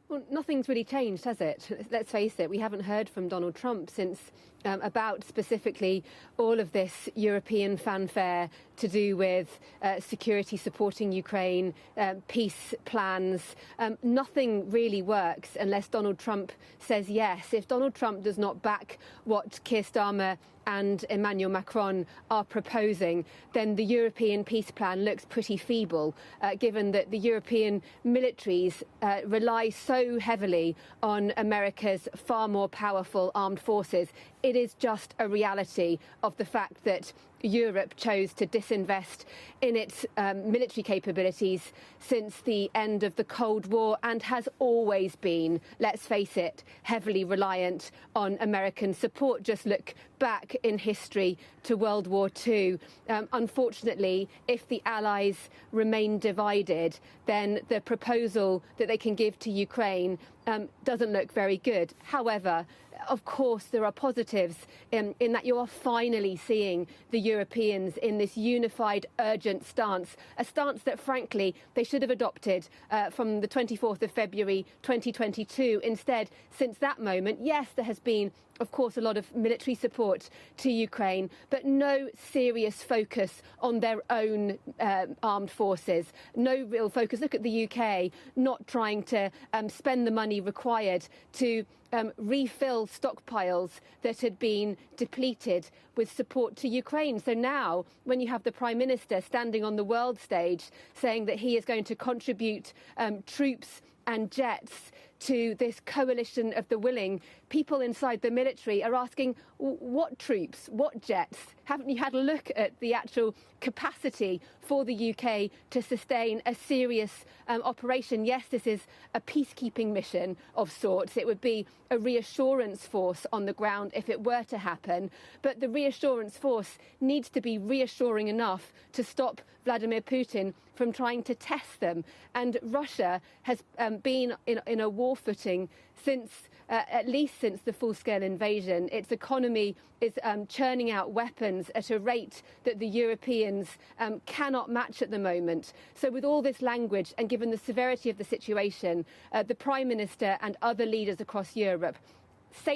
Well, nothing's really changed, has it? Let's face it, we haven't heard from Donald Trump since about specifically all of this European fanfare to do with security supporting Ukraine, peace plans. Nothing really works unless Donald Trump says yes. If Donald Trump does not back what Keir Starmer and Emmanuel Macron are proposing, then the European peace plan looks pretty feeble, given that the European militaries rely so heavily on America's far more powerful armed forces. It is just a reality of the fact that Europe chose to disinvest in its military capabilities since the end of the Cold War and has always been, let's face it, heavily reliant on American support. Just look back in history to World War II. Unfortunately, if the Allies remain divided, then the proposal that they can give to Ukraine doesn't look very good. However, of course, there are positives in that you are finally seeing the Europeans in this unified, urgent stance, a stance that, frankly, they should have adopted from the 24th of February 2022. Instead, since that moment, yes, there has been, of course, a lot of military support to Ukraine, but no serious focus on their own armed forces, no real focus. Look at the UK not trying to spend the money required to refill stockpiles that had been depleted with support to Ukraine. So now, when you have the Prime Minister standing on the world stage saying that he is going to contribute troops and jets to this coalition of the willing, people inside the military are asking, what troops, what jets? Haven't you had a look at the actual capacity for the UK to sustain a serious operation? Yes, this is a peacekeeping mission of sorts. It would be a reassurance force on the ground if it were to happen. But the reassurance force needs to be reassuring enough to stop Vladimir Putin from trying to test them. And Russia has been in a war footing since at least since the full-scale invasion. Its economy is churning out weapons at a rate that the Europeans cannot match at the moment. So with all this language and given the severity of the situation, the Prime Minister and other leaders across Europe say